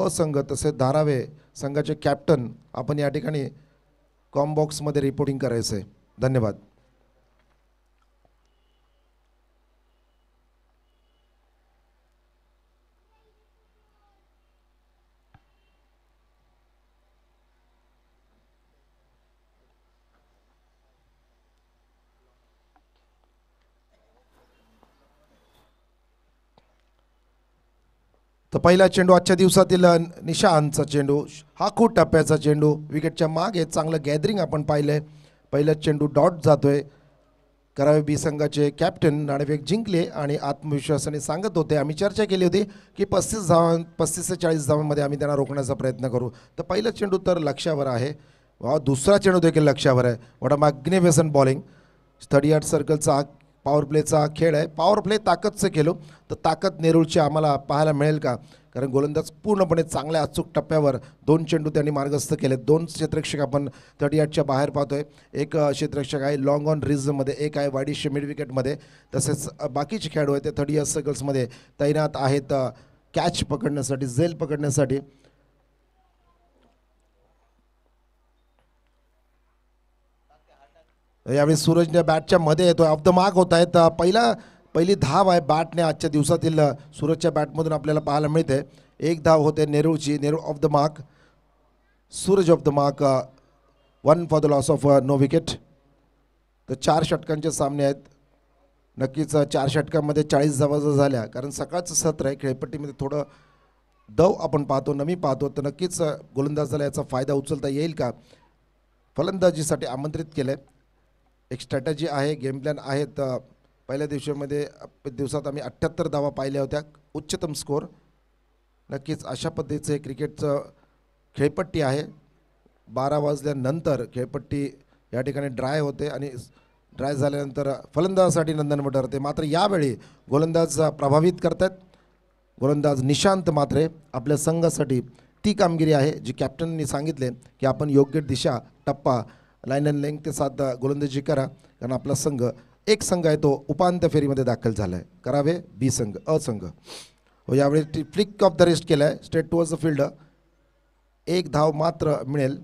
असंघ तसेच धारावे संघाचे कॅप्टन आपण या ठिकाणी कॉमबॉक्समध्ये रिपोर्टिंग करायचं आहे. धन्यवाद. तर पहिला चेंडू आजच्या दिवसातील निशांतचा चेंडू, हा खूप टप्प्याचा चेंडू, विकेटच्या मागे चांगलं गॅदरिंग आपण पाहिलंय. पहिला चेंडू डॉट जातोय. करावे बी संघाचे कॅप्टन नाणेफेक जिंकले आणि आत्मविश्वासाने सांगत होते, आम्ही चर्चा केली होती की 35 ते 40 धावांमध्ये आम्ही त्यांना रोखण्याचा प्रयत्न करू. तर पहिला चेंडू तर लक्ष्यावर आहे. दुसरा चेंडू देखील लक्ष्यावर आहे. What a magnificent bowling. 38 सर्कलचा पॉवर प्लेचा खेळ आहे. पॉवर प्ले ताकदचं केलो तर ताकद नेरूळची आम्हाला पाहायला मिळेल का? कारण गोलंदाज पूर्णपणे चांगल्या अचूक टप्प्यावर 2 चेंडू त्यांनी मार्गस्थ केले. 2 क्षेत्ररक्षक आपण 38च्या बाहेर पाहतोय. एक क्षेत्ररक्षक आहे लॉंग ऑन रिजमध्ये, एक आहे वाईडिश मिड विकेटमध्ये. तसेच बाकीचे खेळाडू आहेत ते 38 सर्कल्समध्ये तैनात आहेत कॅच पकडण्यासाठी, झेल पकडण्यासाठी. यावेळी सूरजने बॅटच्या मध्ये येतो, ऑफ द मार्क होत आहेत. पहिली धाव आहे बॅटने आजच्या दिवसातील सूरजच्या बॅटमधून आपल्याला पाहायला मिळते. एक धाव होते नेरूळची. Nerul off the mark, Suraj off the mark. 1 for the loss of no wicket. तर 4 षटकांचे सामने आहेत. नक्कीच 4 षटकांमध्ये 40 धावा जर झाल्या, कारण सकाळचं सत्र आहे, खेळपट्टीमध्ये थोडं दव आपण पाहतो, नमी पाहतो, तर नक्कीच गोलंदाजाला याचा फायदा उचलता येईल का? फलंदाजीसाठी आमंत्रित केलं आहे. एक स्ट्रॅटजी आहे, गेम प्लॅन आहेत. पहिल्या दिवसात आम्ही 78 धावा पाहिल्या होत्या, उच्चतम स्कोर. नक्कीच अशा पद्धतीचं हे क्रिकेटचं खेळपट्टी आहे. 12 वाजल्यानंतर खेळपट्टी या ठिकाणी ड्राय होते आणि ड्राय झाल्यानंतर फलंदाजासाठी नंदनवन ठरते. मात्र यावेळी गोलंदाज प्रभावित करतात. गोलंदाज निशांत मात्रे आपल्या संघासाठी ती कामगिरी आहे जी कॅप्टननी सांगितले की आपण योग्य दिशा, टप्पा, लाईन अँड लेंथ के साथ गोलंदाजी करा, कारण आपला संघ एक संघ आहे तो उपांत्य फेरीमध्ये दाखल झाला आहे. करावे बी संघ, असंघ. यावेळी फ्लिक ऑफ द रेस्ट केला आहे स्ट्रेट टुवर्ड्स द फील्ड. एक धाव मात्र मिळेल.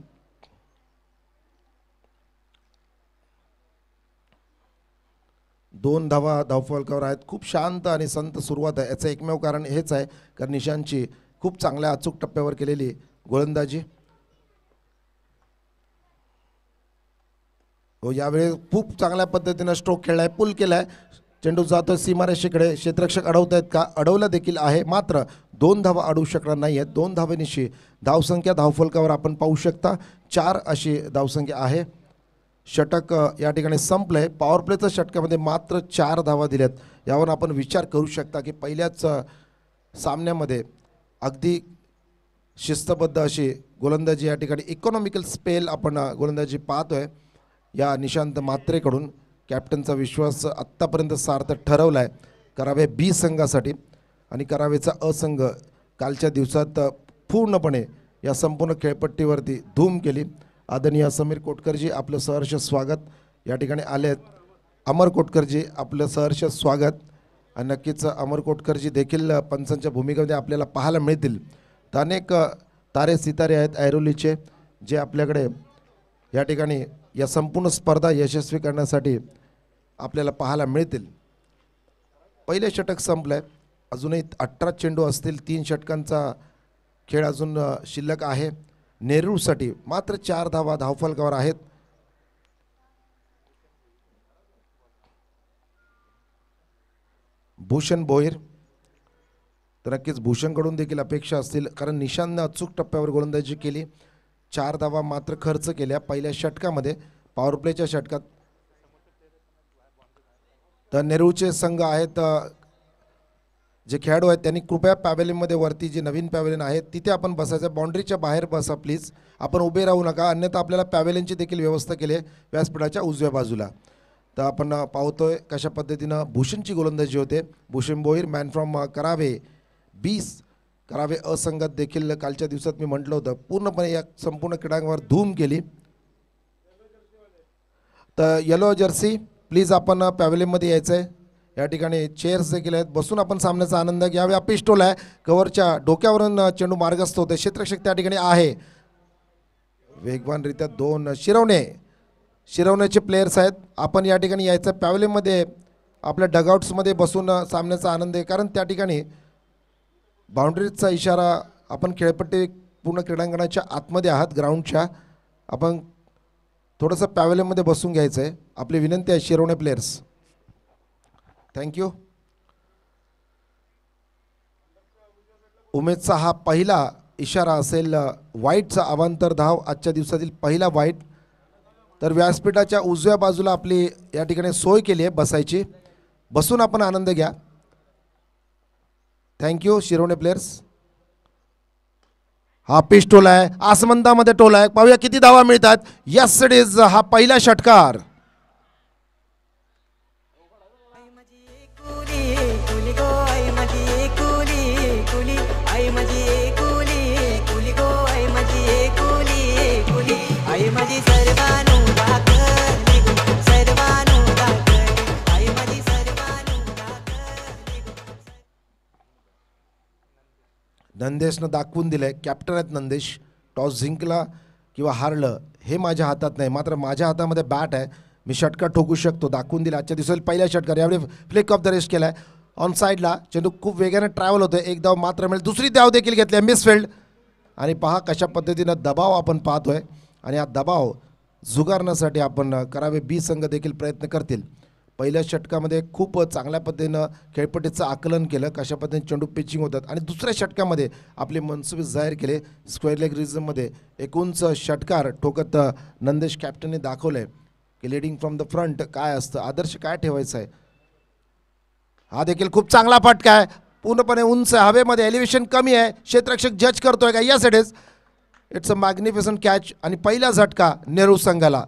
दोन धावा धावफलकावर आहेत. खूप शांत आणि संत सुरुवात आहे. याचं एकमेव कारण हेच आहे कारण निशांतची खूप चांगल्या अचूक टप्प्यावर केलेली गोलंदाजी. यावेळी खूप चांगल्या पद्धतीनं स्ट्रोक खेळला आहे, पुल केला आहे. चेंडू जातो सीमारेषेकडे. क्षेत्ररक्षक अडवत आहेत का? अडवलं देखील आहे, मात्र 2 धावा अडवू शकणार नाही आहेत. 2 धावेनिशी धावसंख्या धावफलकावर आपण पाहू शकता 4 अशी धावसंख्या आहे. षटक या ठिकाणी संपलं आहे. पॉवर प्लेच्या षटकामध्ये मात्र 4 धावा दिल्यात. यावर आपण विचार करू शकता की पहिल्याच सामन्यामध्ये अगदी शिस्तबद्ध अशी गोलंदाजी या ठिकाणी इकॉनॉमिकल स्पेल आपण गोलंदाजी पाहतोय या निशांत मात्रेकडून. कॅप्टनचा विश्वास आत्तापर्यंत सार्थ ठरवला आहे करावे बी संघासाठी. आणि करावेचा असंघ कालच्या दिवसात पूर्णपणे या संपूर्ण खेळपट्टीवरती धूम केली. आदरणीय समीर कोटकरजी आपलं सहर्ष स्वागत या ठिकाणी आले आहेत. अमर कोटकरजी आपलं सहर्ष स्वागत. आणि नक्कीच अमर कोटकरजी देखील पंचांच्या भूमिकेमध्ये आपल्याला पाहायला मिळतील. तर अनेक तारे सितारे आहेत ऐरोलीचे जे आपल्याकडे या ठिकाणी या संपूर्ण स्पर्धा यशस्वी करण्यासाठी आपल्याला पाहायला मिळतील. पहिले षटक संपलं आहे. अजूनही 18 चेंडू असतील. 3 षटकांचा खेळ अजून शिल्लक आहे. नेरूळसाठी मात्र 4 धावा धावफलकावर आहेत. भूषण भोईर. तर नक्कीच भूषणकडून देखील अपेक्षा असतील कारण निशांतनं अचूक टप्प्यावर गोलंदाजी केली. 4 धावा मात्र खर्च केल्या पहिल्या षटकामध्ये, पॉवर प्लेच्या षटकात. तर नेरूळचे संघ आहेत जे खेळाडू आहेत त्यांनी कृपया पॅव्हेलियनमध्ये वरती जी नवीन पॅव्हेलियन आहे तिथे आपण बसायचं. बाउंड्रीच्या बाहेर बसा प्लीज. आपण उभे राहू नका, अन्यथा आपल्याला पॅव्हेलियनची देखील व्यवस्था केली आहे व्यासपीठाच्या उजव्या बाजूला. तर आपण पाहतोय कशा पद्धतीनं भूषणची गोलंदाजी होते. भूषण भोईर मॅन फ्रॉम करावे 20 करावे असंघात देखील कालच्या दिवसात मी म्हटलं होतं पूर्णपणे या संपूर्ण क्रीडांगणावर धूम केली. तर येलो जर्सी प्लीज आपण पॅव्हेलियनमध्ये यायचं आहे. या ठिकाणी चेअर्स देखील आहेत, बसून आपण सामन्याचा आनंद घ्यावा. पिस्टोल आहे, कव्हरच्या डोक्यावरून चेंडू मार्गस्थ होते. क्षेत्ररक्षक त्या ठिकाणी आहे. वेगवानरित्या दोन शिरवण्याचे प्लेयर्स आहेत. आपण या ठिकाणी यायचं पॅव्हलियनमध्ये आपल्या डगआउट्समध्ये बसून सामन्याचा आनंद आहे, कारण त्या ठिकाणी बाउंड्रीजचा इशारा. आपण खेळपट्टी पूर्ण क्रीडांगणाच्या आतमध्ये आहात ग्राउंडच्या. आपण थोडंसं पॅव्हलियनमध्ये बसून घ्यायचं आहे. आपली विनंती आहे शिरवणे प्लेयर्स. थँक्यू. उमेदचा हा पहिला इशारा असेल. वाईटचा अवांतर धाव आजच्या दिवसातील पहिला वाईट. तर व्यासपीठाच्या उजव्या बाजूला आपली या ठिकाणी सोय केली आहे बसायची. बसून आपण आनंद घ्या. Thank you Shirwane players. हा पिच टोल आहे, आसमंतामध्ये टोल आहे. पाहूया किती धावा मिळतात. Yes it is. हा पहिला षटकार. नंदेशनं दाखवून दिलंय, कॅप्टन आहेत नंदेश. टॉस जिंकला किंवा हारलं हे माझ्या हातात नाही, मात्र माझ्या हातामध्ये बॅट आहे. मी षटकार ठोकू शकतो. दाखवून दिला आजच्या दिवसातील पहिला षटकार. यावेळी फ्लिक ऑफ द रेस्ट केलाय ऑन साईडला. चेंडू खूप वेगाने ट्रॅव्हल होतोय. एक धाव मात्र मिळेल. दुसरी धाव देखील घेतली आहे मिसफिल्ड. आणि पहा कशा पद्धतीनं दबाव आपण पाहतोय. आणि हा दबाव झुगारण्यासाठी आपण करावे. बी संघ देखील प्रयत्न करतील. पहिल्या षटकामध्ये खूप चांगल्या पद्धतीनं खेळपट्टीचं आकलन केलं, कशा पद्धतीने चेंडू पिचिंग होतात. आणि दुसऱ्या षटकामध्ये आपले मनसुबे जाहीर केले. स्क्वेअर लेग रिझममध्ये एकूणच षटकार ठोकत नंदेश कॅप्टनने दाखवलंय की लिडिंग फ्रॉम द फ्रंट काय असतं, आदर्श काय ठेवायचं आहे. हा देखील खूप चांगला फटका आहे. पूर्णपणे उंच हवेमध्ये, एलिव्हेशन कमी आहे. क्षेत्ररक्षक जज करतोय का? Yes it is. It's a magnificent catch. आणि पहिला झटका नेहरू संघाला.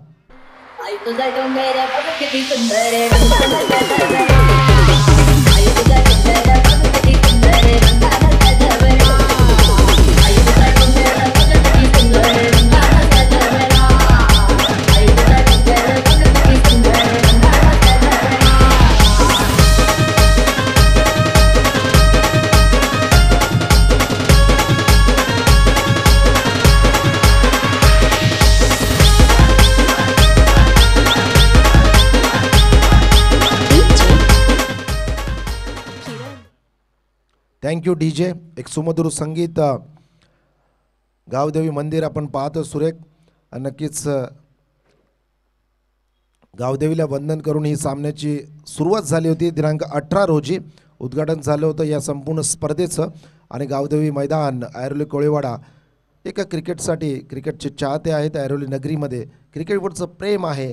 Thank you DJ. एक सुमधुर संगीत, गावदेवी मंदिर आपण पाहतो सुरेख. नक्कीच गावदेवीला वंदन करून ही सामन्याची सुरुवात झाली होती. दिनांक 18 रोजी उद्घाटन झालं होतं या संपूर्ण स्पर्धेचं. आणि गावदेवी मैदान ऐरोली कोळीवाडा एका क्रिकेटसाठी, क्रिकेटचे चाहते आहेत ऐरोली नगरीमध्ये. क्रिकेटवरचं प्रेम आहे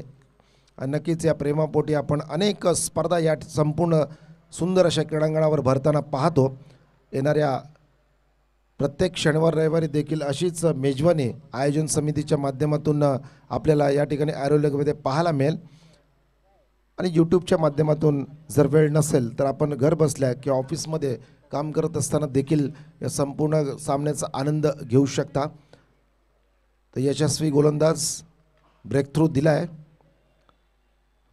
आणि नक्कीच या प्रेमापोटी आपण अनेक स्पर्धा या संपूर्ण सुंदर अशा क्रीडांगणावर भरताना पाहतो. येणाऱ्या प्रत्येक शनिवार रविवारी देखील अशीच मेजवानी आयोजन समितीच्या माध्यमातून आपल्याला या ठिकाणी ऐरोलीमध्ये पाहायला मिळेल. आणि यूट्यूबच्या माध्यमातून जर वेळ नसेल तर आपण घर बसल्या किंवा ऑफिसमध्ये काम करत असताना देखील या संपूर्ण सामन्याचा आनंद घेऊ शकता. तर यशस्वी गोलंदाज ब्रेक थ्रू दिला आहे.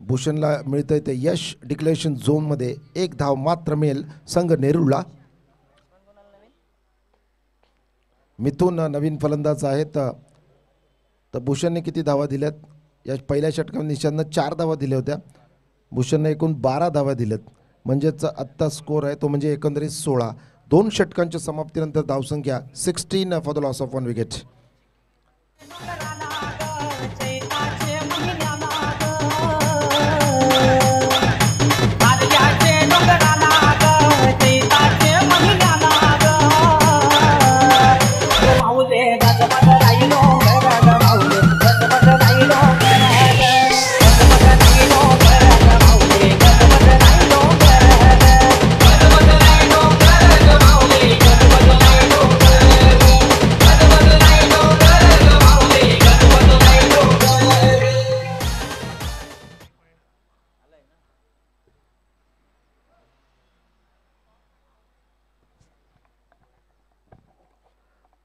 भूषणला मिळतं ते यश. डिक्लेरेशन झोनमध्ये एक धाव मात्र मिळेल संघ नेरूळला. मिथून नवीन फलंदाज आहेत. तर भूषणने किती धावा दिल्यात? या पहिल्या षटकामध्ये निशांतनं 4 धावा दिल्या होत्या. भूषणने एकूण 12 धावा दिल्यात. म्हणजेच आत्ता स्कोर आहे तो म्हणजे एकंदरीत 16. 2 षटकांच्या समाप्तीनंतर धावसंख्या 16 for the loss of 1 wicket.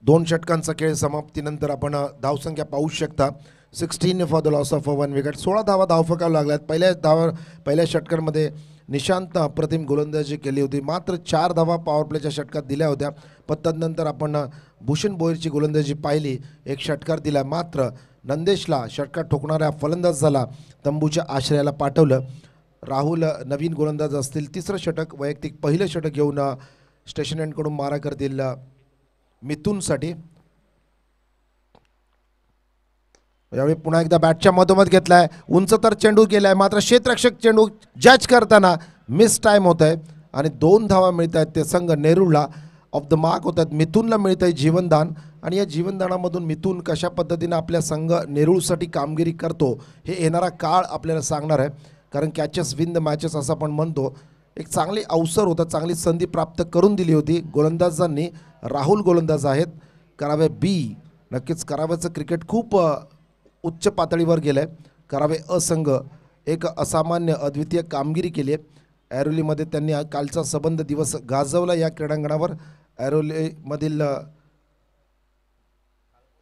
दोन षटकांचा खेळ समाप्तीनंतर आपण धावसंख्या पाहू शकता. 16 for the loss of 1 wicket. 16 धावा धावफलकावर लागल्यात. पहिल्या षटकांमध्ये निशांतनं अप्रतिम गोलंदाजी केली होती, मात्र 4 धावा पॉवर प्लेच्या षटकात दिल्या होत्या. पण तदनंतर आपण भूषण भोईरची गोलंदाजी पाहिली, एक षटकार दिला, मात्र नंदेशला षटकार ठोकणाऱ्या फलंदाजाला तंबूच्या आश्रयाला पाठवलं. राहुल नवीन गोलंदाज असतील, तिसरं षटक वैयक्तिक पहिलं षटक घेऊन स्टेशन एंडकडून मारा करतील मिथुनसाठी. यावेळी पुन्हा एकदा बॅटच्या मधोमध घेतलाय, उंच तर चेंडू गेलाय, मात्र क्षेत्ररक्षक चेंडू जज करताना मिस टाइम होत आहे आणि 2 धावा मिळत आहेत. ते संघ नेरूळला ऑफ द मार्क होत आहेत. मिथुनला मिळत आहे जीवनदान आणि या जीवनदानामधून मिथुन कशा पद्धतीनं आपल्या संघ नेरूळसाठी कामगिरी करतो हे येणारा काळ आपल्याला सांगणार आहे. कारण कॅचेस विन द मॅचेस असं आपण म्हणतो. एक चांगली अवसर होता, चांगली संधी प्राप्त करून दिली होती गोलंदाजांनी. राहुल गोलंदाज आहेत, करावे बी. नक्कीच कराव्याचं क्रिकेट खूप उच्च पातळीवर गेलं आहे. करावे असंघ एक असामान्य अद्वितीय कामगिरी केली आहे. ऐरोलीमध्ये त्यांनी कालचा संबंध दिवस गाजवला. या क्रीडांगणावर ऐरोलीमधील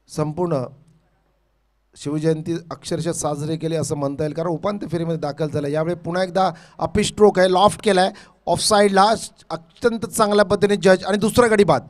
संपूर्ण शिवजयंती अक्षरशः साजरी केली असं म्हणता येईल, कारण उपांत्य फेरीमध्ये दाखल झाला. यावेळी पुन्हा एकदा अपी स्ट्रोक आहे, लॉफ्ट केला आहे ऑफसाईडला, अत्यंत चांगल्या पद्धतीने जज आणि दुसरा गडी बाद.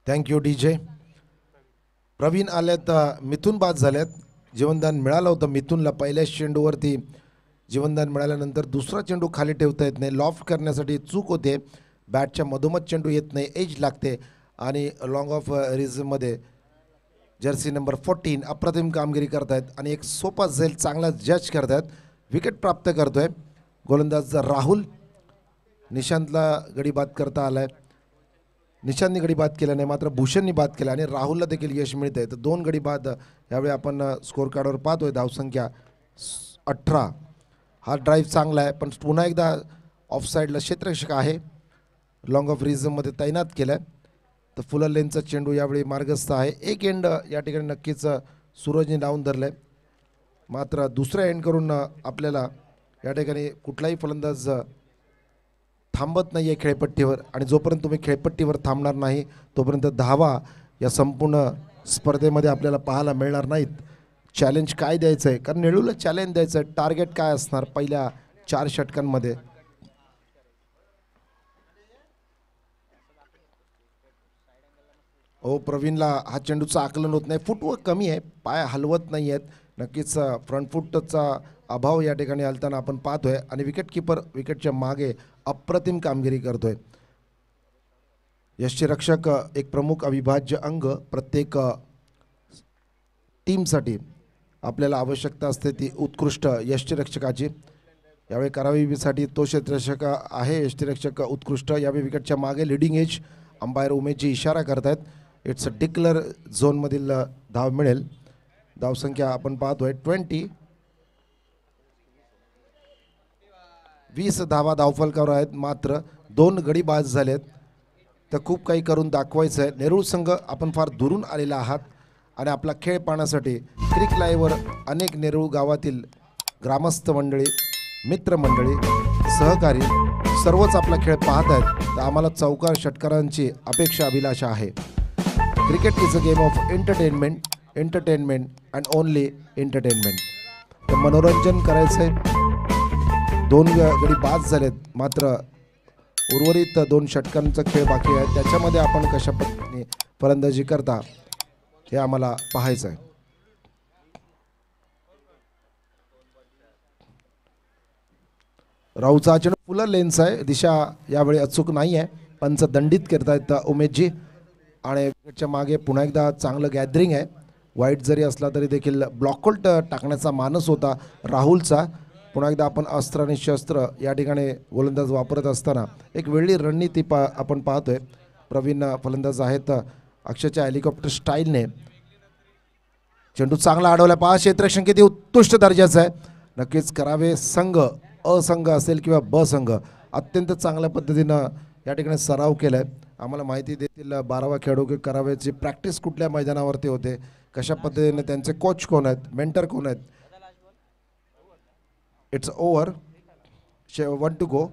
Thank you DJ. प्रवीण आल्यात, मिथुन बाद झाल्यात. जीवनदान मिळालं होतं मिथुनला. पहिल्याच चेंडूवरती जीवनदान मिळाल्यानंतर दुसरा चेंडू खाली ठेवता येत नाही, लॉफ्ट करण्यासाठी चूक होते. बॅटच्या मधोमध चेंडू येत नाही, एज लागते आणि लॉंग ऑफ रिझमध्ये जर्सी नंबर 14 अप्रतिम कामगिरी करतायत आणि एक सोपा झेल चांगला जज करतायत. विकेट प्राप्त करतोय गोलंदाज राहुल. निशांतला गडी बाद करता आलाय. निशांतनी गडी बाद केला नाही, मात्र भूषणनी बाद केला आणि राहुलला देखील यश मिळत आहे. तर 2 गडी बाद यावेळी आपण स्कोर कार्डवर पाहतोय. धावसंख्या 18. हा ड्राईव्ह चांगला आहे, पण पुन्हा एकदा ऑफसाईडला क्षेत्ररक्षक आहे, लॉंग ऑफ रिझममध्ये तैनात केलं आहे. तर फुलर लेनचा चेंडू यावेळी मार्गस्थ आहे. एक एंड या ठिकाणी नक्कीच सूरजने लावून धरलं आहे, मात्र दुसऱ्या एंड करून आपल्याला या ठिकाणी कुठलाही फलंदाज थांबत नाही आहे खेळपट्टीवर. आणि जोपर्यंत तुम्ही खेळपट्टीवर थांबणार नाही तोपर्यंत धावा या संपूर्ण स्पर्धेमध्ये आपल्याला पाहायला मिळणार नाहीत. चॅलेंज काय द्यायचं आहे, कारण नेरूळला चॅलेंज द्यायचं आहे. टार्गेट काय असणार पहिल्या 4 षटकांमध्ये? प्रवीणला हा चेंडूचं आकलन होत नाही, फुटवर्क कमी आहे, पाय हलवत नाही आहेत. नक्कीच फ्रंट फुटचा अभाव या ठिकाणी हलताना आपण पाहतोय आणि विकेट किपर विकेटच्या मागे अप्रतिम कामगिरी करतोय. यष्टीरक्षक एक प्रमुख अविभाज्य अंग. प्रत्येक टीमसाठी आपल्याला आवश्यकता असते ती उत्कृष्ट यष्टीरक्षकाची. यावेळी करावीसाठी तो क्षेत्ररक्षक आहे यष्टीरक्षक उत्कृष्ट. यावेळी विकेटच्या मागे लिडिंग एज अंपायर उमेशजी इशारा करतायत. इट्स अ डिक्लर झोनमधील धाव मिळेल. धावसंख्या आपण पाहतोय 20. 20 धावा धावफलकावर आहेत, मात्र 2 गडी बाद झालेत. तर खूप काही करून दाखवायचं आहे. नेरूळ संघ आपण फार दुरून आलेला आहात आणि आपला खेळ पाहण्यासाठी क्रिक लाईव्हवर अनेक नेरूळ गावातील ग्रामस्थ मंडळी, मित्रमंडळी, सहकारी सर्वच आपला खेळ पाहत आहेत. तर आम्हाला चौकार षटकारांची अपेक्षा अभिलाषा आहे. Cricket is a game of entertainment and only entertainment. तर मनोरंजन करायचं आहे. 2 गडी बाद झालेत, मात्र उर्वरित 2 षटकांचा खेळ बाकी आहे. त्याच्यामध्ये आपण कशा पद्धतीने फलंदाजी करता हे आम्हाला पाहायचं आहे. राऊचा चेंडू फुलर लेन्स आहे, दिशा यावेळी अचूक नाही आहे. पंच दंडित करतायत उमेशजी आणि विकेटच्या मागे पुन्हा एकदा चांगलं गॅदरिंग आहे. वाईट जरी असला तरी देखील ब्लॉकआउट टाकण्याचा मानस होता राहुलचा. पुन्हा एकदा आपण अस्त्र आणि शस्त्र या ठिकाणी गोलंदाज वापरत असताना एक वेगळी रणनीती आपण पाहतोय. प्रवीण फलंदाज आहेत, अक्षरच्या हेलिकॉप्टर स्टाईलने चेंडू चांगला अडवला, पहा क्षेत्ररक्षण किती उत्कृष्ट दर्जाचं आहे. नक्कीच करावे संघ, अ संघ असेल किंवा ब संघ, अत्यंत चांगल्या पद्धतीनं या ठिकाणी सराव केलाय. आम्हाला माहिती देतील 12वा खेळाडू की करावेची प्रॅक्टिस कुठल्या मैदानावरती होते, कशा पद्धतीने त्यांचे कोच कोण आहेत, मेंटर कोण आहेत. It's over, 1 to go.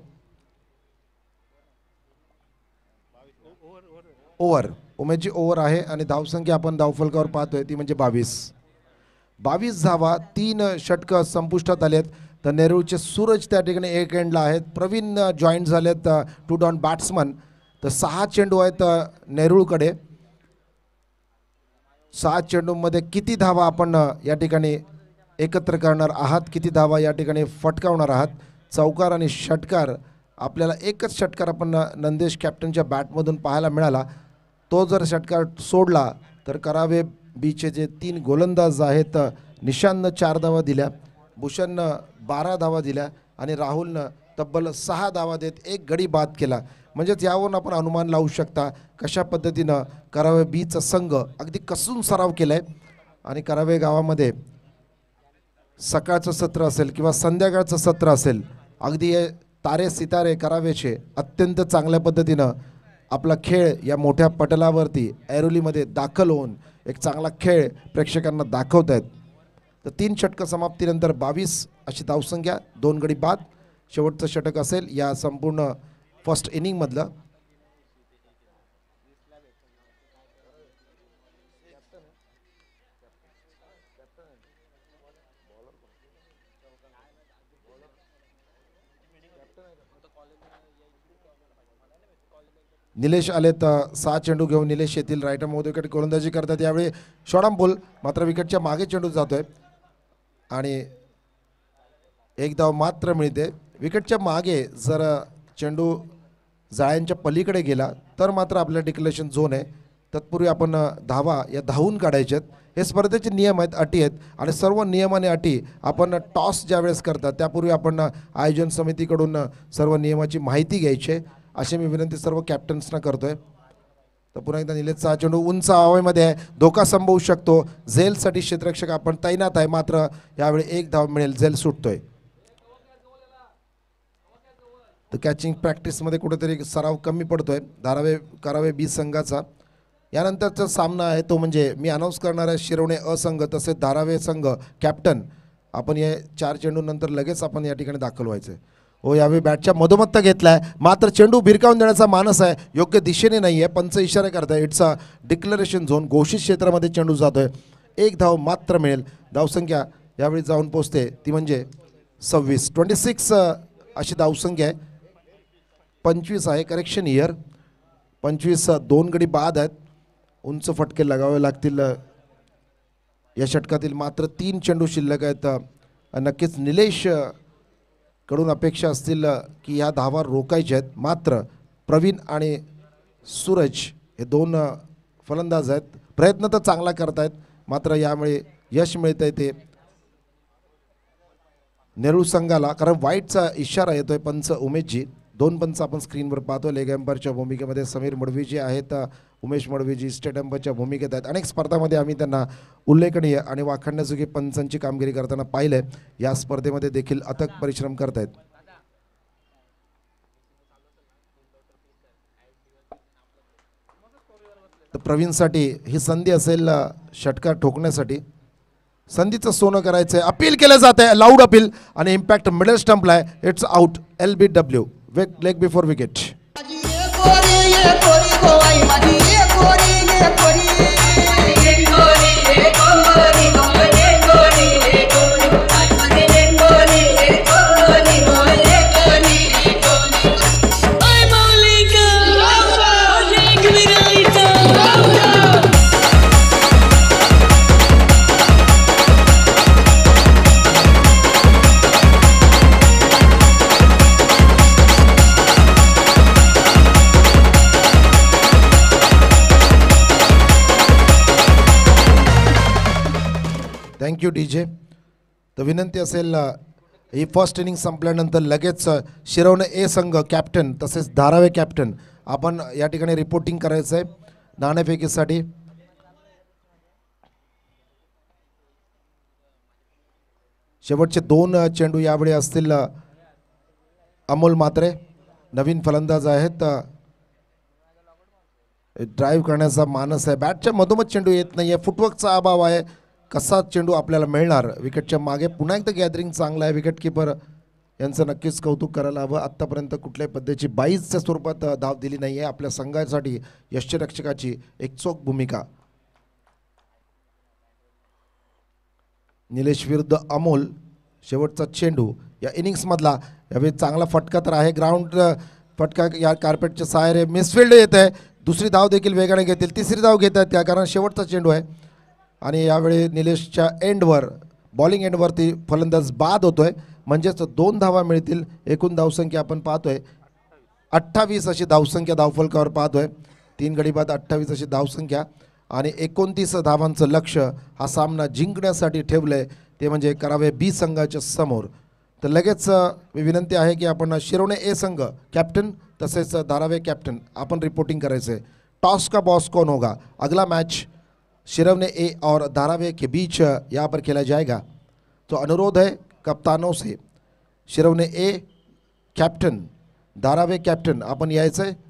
Over उमेशची ओव्हर आहे आणि धावसंख्या आपण धावफलकावर पाहतोय ती म्हणजे 22 धावा, 3 षटकं संपुष्टात आलेत. तर नेरूळचे सूरज त्या ठिकाणी एक एंडला आहेत, प्रवीण जॉईंट झालेत टू डाऊन बॅट्समन. तर 6 चेंडू आहेत नेरूळकडे. 6 चेंडूमध्ये किती धावा आपण या ठिकाणी एकत्र करणार आहात, किती धावा या ठिकाणी फटकावणार आहात. चौकार आणि षटकार, आपल्याला एकच षटकार आपण नंदेश कॅप्टनच्या बॅटमधून पाहायला मिळाला. तो जर षटकार सोडला तर करावे बीचे जे 3 गोलंदाज आहेत, निशांतनं 4 धावा दिल्या, भूषणनं 12 धावा दिल्या आणि राहुलनं तब्बल 6 धावा देत एक गडी बाद केला. म्हणजेच यावरून आपण अनुमान लावू शकता कशा पद्धतीनं करावे बीचा संघ अगदी कसून सराव केला आहे. आणि करावे गावामध्ये सकाळचं सत्र असेल किंवा संध्याकाळचं सत्र असेल, अगदी हे तारे सितारे करावेचे अत्यंत चांगल्या पद्धतीनं आपला खेळ या मोठ्या पटलावरती ऐरोलीमध्ये दाखल होऊन एक चांगला खेळ प्रेक्षकांना दाखवत आहेत. तर 3 षटकं समाप्तीनंतर 22 अशी धावसंख्या, 2 गडी बाद. शेवटचं षटक असेल या संपूर्ण फर्स्ट इनिंगमधलं. निलेश आलेत 6 चेंडू घेऊन. निलेश येथील रायटर महोदयकडे गोलंदाजी करतात. यावेळी शॉर्ट बॉल, मात्र विकेटच्या मागे चेंडू जातोय आणि एक धाव मात्र मिळते. विकेटच्या मागे जर चेंडू जाळ्यांच्या पलीकडे गेला तर मात्र आपल्या डिक्लेरेशन झोन आहे. तत्पूर्वी आपण धावा या धावून काढायच्यात. हे स्पर्धेचे नियम आहेत, अटी आहेत आणि सर्व नियम आणि अटी आपण टॉस ज्यावेळेस करतात त्यापूर्वी आपण आयोजन समितीकडून सर्व नियमाची माहिती घ्यायची आहे, अशी मी विनंती सर्व कॅप्टन्सना करतोय. तर पुन्हा एकदा निलेशचा चेंडू उंच हवेमध्ये आहे, धोका संभवू शकतो. झेलसाठी क्षेत्ररक्षक आपण तैनात आहे, मात्र यावेळी एक धाव मिळेल, झेल सुटतोय. तर कॅचिंग प्रॅक्टिसमध्ये कुठेतरी सराव कमी पडतोय करावे बी संघाचा. यानंतरचा सामना आहे तो म्हणजे मी अनाऊन्स करणार आहे शिरवणे अ संघ तसेच धारावे संघ कॅप्टन. आपण हे 4 चेंडूनंतर लगेच आपण या ठिकाणी दाखल व्हायचं आहे. हो, यावेळी बॅटच्या मधोमत्ता घेतलाय, मात्र चेंडू भिरकावून देण्याचा मानस आहे, योग्य दिशेने नाही आहे. पंच इशारा करताय, इट्स अ डिक्लेरेशन झोन. घोषित क्षेत्रामध्ये चेंडू जातोय. एक धाव मात्र मिळेल. धावसंख्या यावेळी जाऊन पोचते ती म्हणजे 26 अशी धावसंख्या आहे. 25 आहे, करेक्शन इयर. 25 2 गडी बाद आहेत. उंच फटके लगावे लागतील या षटकातील. मात्र 3 चेंडू शिल्लक आहेत. नक्कीच निलेश कडून अपेक्षा असतील की ह्या धावा रोखायच्या आहेत. मात्र प्रवीण आणि सूरज हे 2 फलंदाज आहेत, प्रयत्न तर चांगला करतायत, मात्र यामुळे यश मिळत आहे ते नेरूळ संघाला. कारण वाईटचा इशारा येतोय पंच उमेशजी. 2 पंच आपण स्क्रीनवर पाहतो. लेग एम्पायरच्या भूमिकेमध्ये समीर मडवीजी आहेत, उमेश मडवीजी स्टेट एम्पायरच्या भूमिकेत आहेत. अनेक स्पर्धामध्ये आम्ही त्यांना उल्लेखनीय आणि वाखाणण्याजोगी पंचांची कामगिरी करताना पाहिलंय. या स्पर्धेमध्ये देखील अथक परिश्रम करतायत. तर प्रवीणसाठी ही संधी असेल षटकार ठोकण्यासाठी. संधीचं सोनं करायचंय. अपील केलं जात आहे, लाऊड अपील आणि इम्पॅक्ट मिडल स्टंपला आहे. It's out. LBW, leg before wicket. Thank you DJ. तर विनंती असेल ही फर्स्ट इनिंग संपल्यानंतर लगेच शिरवणे ए संघ कॅप्टन तसेच धारावे कॅप्टन आपण या ठिकाणी रिपोर्टिंग करायचं आहे नाणेफेकीसाठी. शेवटचे 2 चेंडू यावेळी असतील अमोल म्हात्रे नवीन फलंदाज आहेत. ड्राईव्ह करण्याचा मानस आहे. बॅटच्या मधोमध चेंडू येत नाही आहे. फुटवर्कचा अभाव आहे. कसा चेंडू आपल्याला मिळणार विकेटच्या मागे. पुन्हा एकदा गॅदरिंग चांगला आहे. विकेट किपर यांचं नक्कीच कौतुक करायला हवं. आत्तापर्यंत कुठल्याही पद्धतीची 22च्या स्वरूपात धाव दिली नाही आहे. आपल्या संघासाठी यष्टिरक्षकाची एक चोख भूमिका. निलेश विरुद्ध अमोल. शेवटचा चेंडू या इनिंग्समधला. यावेळी चांगला फटका तर आहे. ग्राउंड फटका या कार्पेटच्या सहाय्याने मिसफिल्ड येत आहे. दुसरी धाव देखील वेगाने घेतील. तिसरी धाव घेत आहेत त्या कारण शेवटचा चेंडू आहे. आणि यावेळी निलेशच्या एंडवर बॉलिंग एंडवरती फलंदाज बाद होतोय. म्हणजेच 2 धावा मिळतील. एकूण धावसंख्या आपण पाहतोय 28 अशी धावसंख्या धावफलकावर पाहतोय. 3 गडी बाद 28 अशी धावसंख्या आणि 29 धावांचं लक्ष्य हा सामना जिंकण्यासाठी ठेवलंय. ते म्हणजे करावे बी संघाच्या समोर. तर लगेच मी विनंती आहे की आपण शिरोणे ए संघ कॅप्टन तसेच धारावे कॅप्टन आपण रिपोर्टिंग करायचं आहे. टॉस का बॉस कौन होगा. अगला मैच शिरवने ए और धारावे के बीच यहाँ पर खेला जाएगा. तो अनुरोध है कप्तानों से. शिरवने ए कॅप्टन धारावे कॅप्टन आपण यायचं आहे.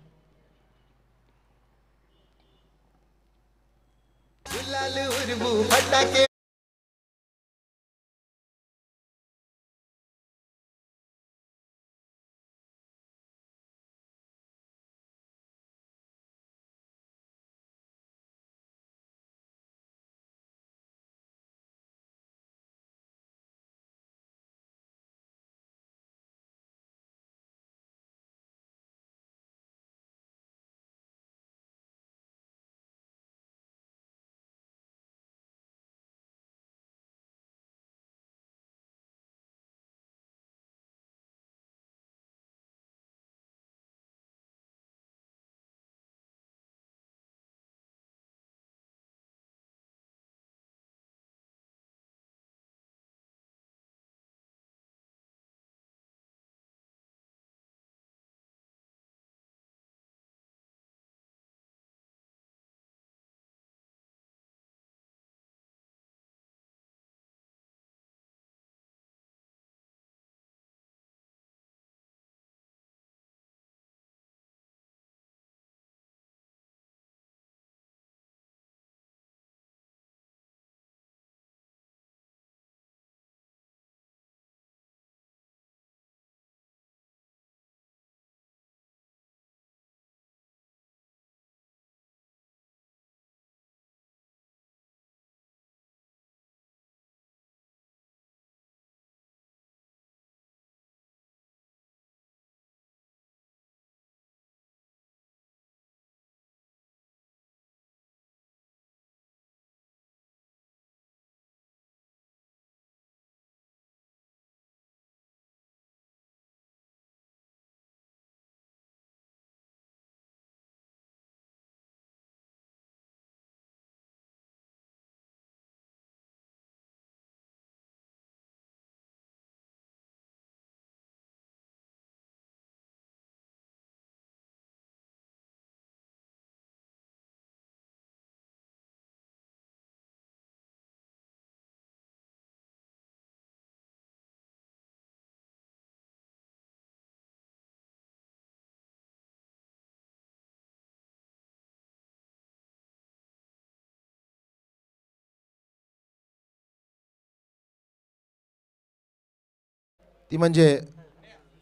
ती म्हणजे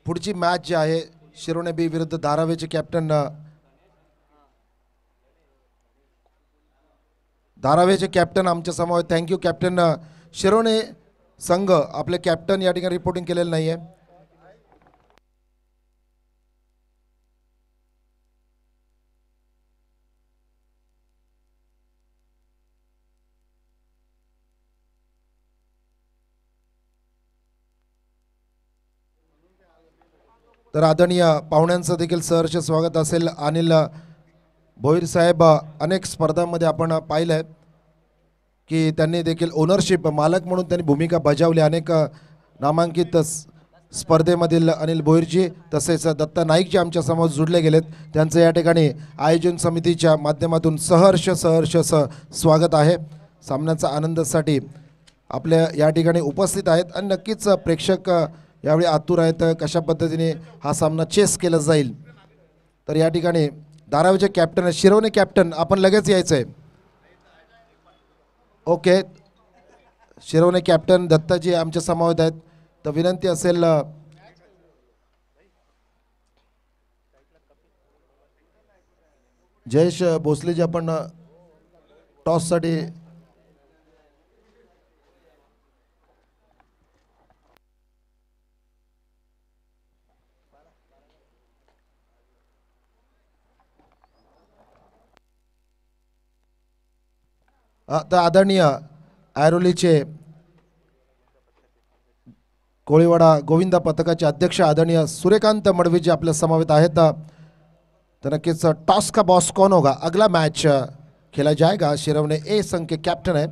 पुढची मॅच जी आहे शिरोणे बी विरुद्ध धारावेचे कॅप्टन धारावेचे कॅप्टन आमच्या समोर. Thank you captain. शिरोणे संघ आपले कॅप्टन या ठिकाणी रिपोर्टिंग केलेलं नाही आहे. तर आदरणीय पाहुण्यांचं देखील सहर्ष स्वागत असेल. अनिल भोईर साहेब अनेक स्पर्धांमध्ये आपण पाहिलं की त्यांनी देखील ओनरशिप मालक म्हणून त्यांनी भूमिका बजावली. अनेक नामांकित स्पर्धेमधील अनिल भोईरजी तसेच दत्ता नाईकजी आमच्या समोर जुडले गेलेत. त्यांचं या ठिकाणी आयोजन समितीच्या माध्यमातून सहर्ष स्वागत आहे. सामन्याचा आनंदासाठी आपल्या या ठिकाणी उपस्थित आहेत आणि नक्कीच प्रेक्षक यावेळी आतुर आहेत कशा पद्धतीने हा सामना चेस केला जाईल. तर या ठिकाणी धारावीचे कॅप्टन शिरवणे कॅप्टन आपण लगेच यायचं आहे. ओके, शिरवणे कॅप्टन दत्ताजी आमच्या समवेत आहेत. तर विनंती असेल जयेश भोसलेजी आपण टॉससाठी तर आदरणीय ऐरोलीचे कोळीवाडा गोविंदा पथकाचे अध्यक्ष आदरणीय सूर्यकांत मडवीजी आपल्या समवेत आहेत. तो नक्कीच टॉस का बॉस कौन होगा, अगला मैच खेला जाएगा. शिरवने ए संघ के कैप्टन है